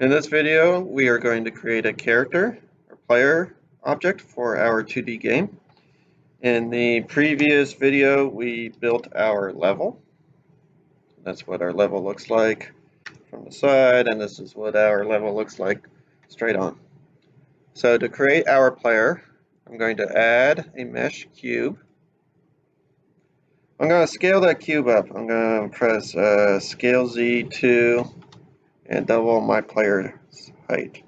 In this video, we are going to create a character or player object for our 2D game. In the previous video, we built our level. That's what our level looks like from the side, and this is what our level looks like straight on. So to create our player, I'm going to add a mesh cube. I'm going to scale that cube up. I'm going to press scale Z2 and double my player's height.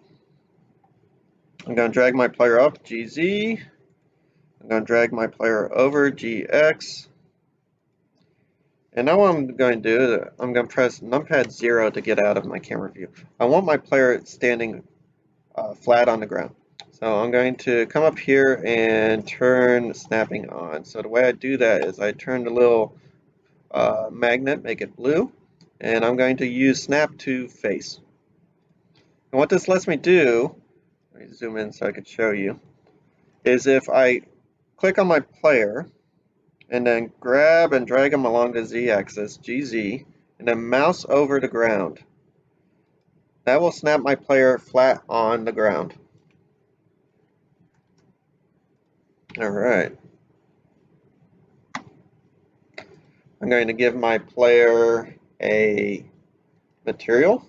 I'm going to drag my player up, GZ. I'm going to drag my player over, GX. And now what I'm going to do, I'm going to press numpad 0 to get out of my camera view. I want my player standing flat on the ground. So I'm going to come up here and turn snapping on. So the way I do that is I turn the little magnet, make it blue, and I'm going to use snap to face. And what this lets me do, let me zoom in so I can show you, is if I click on my player and then grab and drag them along the z-axis, GZ, and then mouse over the ground, that will snap my player flat on the ground. Alright. I'm going to give my player a material.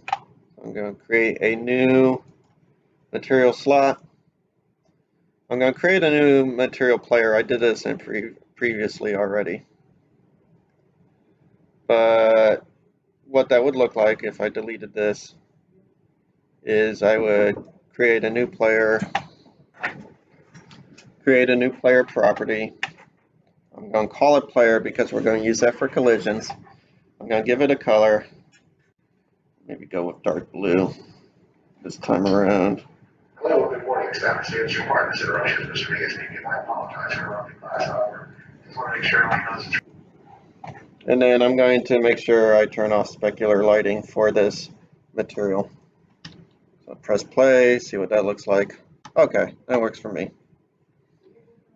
I'm going to create a new material slot. I'm going to create a new material player. I did this in previously already. But what that would look like if I deleted this is I would create a new player property. I'm going to call it player because we're going to use that for collisions. I'm going to give it a color. Maybe go with dark blue this time around. Hello, good morning, staff. It's your partner's interruption. Mr. Vegas speaking. I apologize for interrupting class, however. Just want to make sure everyone knows. And then I'm going to make sure I turn off specular lighting for this material. So press play, see what that looks like. Okay, that works for me.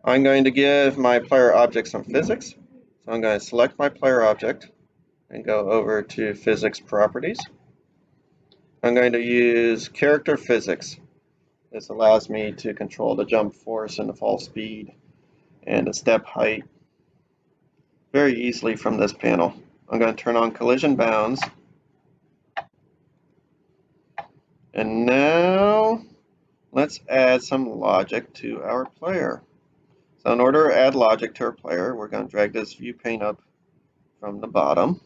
I'm going to give my player object some physics. So I'm going to select my player object and go over to physics properties. I'm going to use character physics. This allows me to control the jump force and the fall speed and the step height very easily from this panel. I'm going to turn on collision bounds. And now let's add some logic to our player. So in order to add logic to our player, we're going to drag this view pane up from the bottom.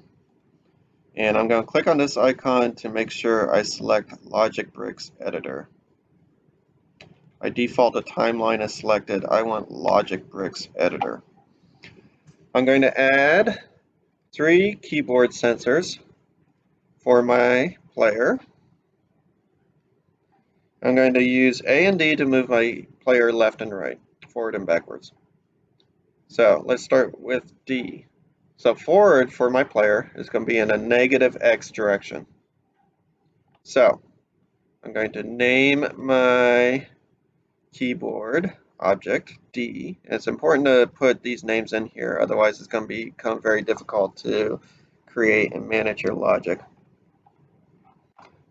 And I'm going to click on this icon to make sure I select Logic Bricks Editor. By default, the timeline is selected. I want Logic Bricks Editor. I'm going to add 3 keyboard sensors for my player. I'm going to use A and D to move my player left and right, forward and backwards. So let's start with D. So forward for my player is going to be in a negative X direction. So I'm going to name my keyboard object D. It's important to put these names in here, otherwise it's going to become very difficult to create and manage your logic.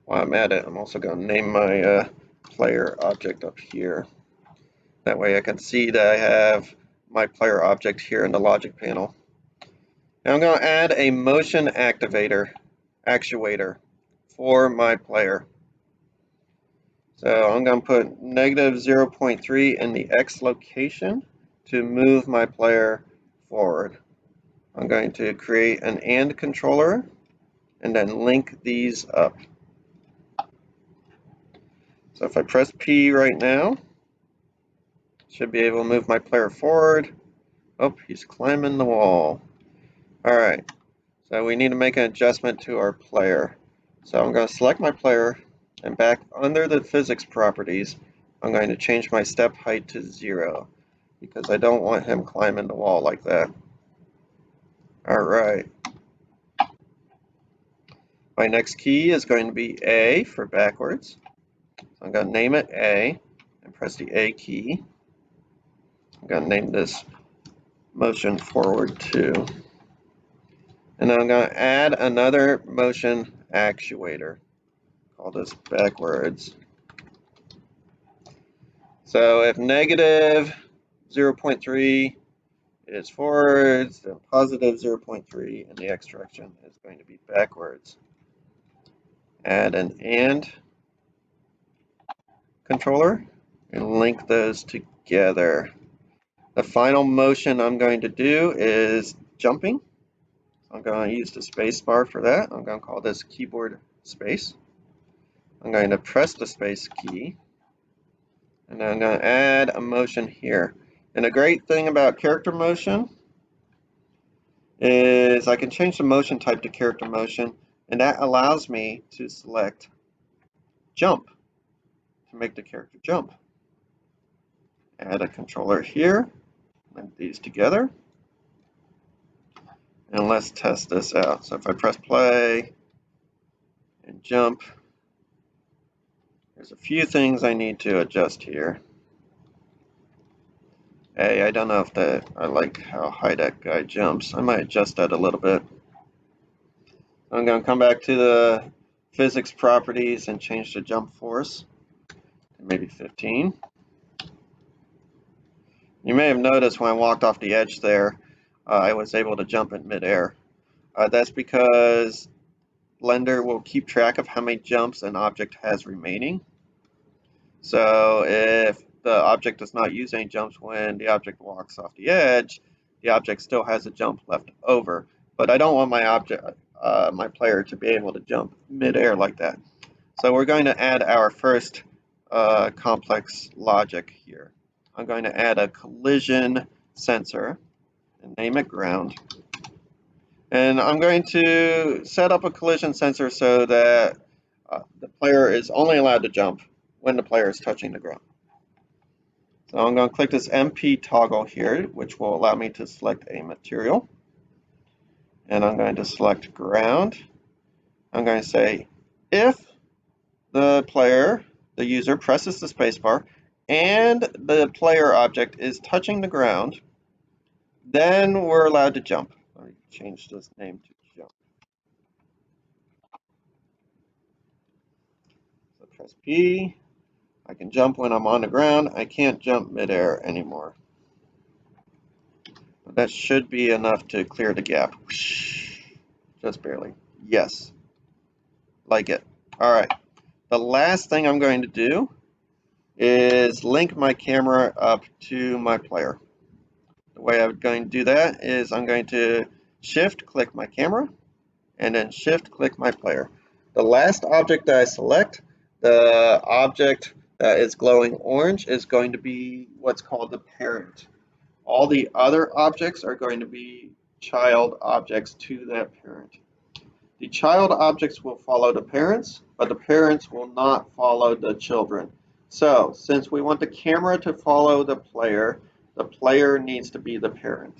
While I'm at it, I'm also going to name my player object up here. That way I can see that I have my player object here in the logic panel. Now I'm going to add a motion actuator for my player. So I'm going to put negative 0.3 in the X location to move my player forward. I'm going to create an AND controller and then link these up. So if I press P right now, should be able to move my player forward. Oh, he's climbing the wall. Alright, so we need to make an adjustment to our player. So I'm going to select my player, and back under the physics properties, I'm going to change my step height to 0, because I don't want him climbing the wall like that. Alright. My next key is going to be A for backwards. So I'm going to name it A, and press the A key. I'm going to name this motion forward 2. And then I'm going to add another motion actuator call this backwards. So if negative 0.3 is forwards, then positive 0.3 in the x direction is going to be backwards. Add an AND controller and link those together. The final motion I'm going to do is jumping. I'm going to use the space bar for that. I'm going to call this keyboard space. I'm going to press the space key, and I'm going to add a motion here. And the great thing about character motion is I can change the motion type to character motion, and that allows me to select jump to make the character jump. Add a controller here, link these together, and let's test this out. So if I press play and jump, there's a few things I need to adjust here. Hey, I don't know if I like how high that guy jumps. I might adjust that a little bit. I'm going to come back to the physics properties and change the jump force to maybe 15. You may have noticed when I walked off the edge there, I was able to jump in midair. That's because Blender will keep track of how many jumps an object has remaining. So if the object does not use any jumps when the object walks off the edge, the object still has a jump left over. But I don't want my player to be able to jump midair like that. So we're going to add our first complex logic here. I'm going to add a collision sensor and name it ground. And I'm going to set up a collision sensor so that the player is only allowed to jump when the player is touching the ground. So I'm going to click this MP toggle here, which will allow me to select a material. And I'm going to select ground. I'm going to say if the user presses the spacebar and the player object is touching the ground, then we're allowed to jump. Let me change this name to jump. So press P. I can jump when I'm on the ground. I can't jump midair anymore. But that should be enough to clear the gap. Just barely. Yes. Like it. All right. The last thing I'm going to do is link my camera up to my player. The way I'm going to do that is I'm going to shift click my camera and then shift click my player. The last object that I select, the object that is glowing orange, is going to be what's called the parent. All the other objects are going to be child objects to that parent. The child objects will follow the parents, but the parents will not follow the children. So, since we want the camera to follow the player needs to be the parent.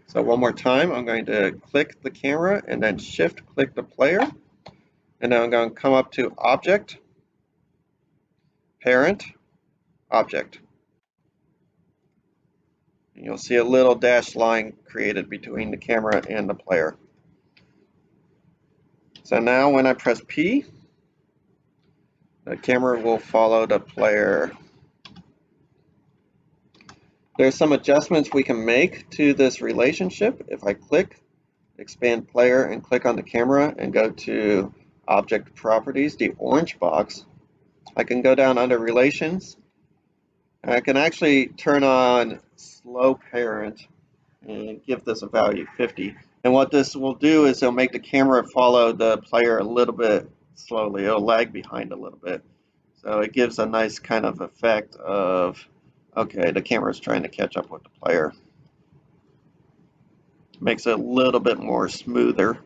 So one more time, I'm going to click the camera and then shift click the player. And now I'm going to come up to Object, Parent, Object. And you'll see a little dashed line created between the camera and the player. So now when I press P, the camera will follow the player. There's some adjustments we can make to this relationship. If I click Expand Player and click on the camera and go to Object Properties, the orange box, I can go down under Relations, and I can actually turn on Slow Parent and give this a value 50. And what this will do is it'll make the camera follow the player a little bit slowly. It'll lag behind a little bit. So it gives a nice kind of effect of, okay, the camera is trying to catch up with the player. Makes it a little bit more smoother.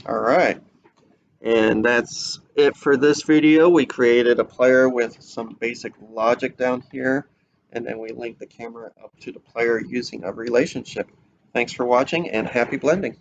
All right. And that's it for this video. We created a player with some basic logic down here, and then we linked the camera up to the player using a relationship. Thanks for watching, and happy blending.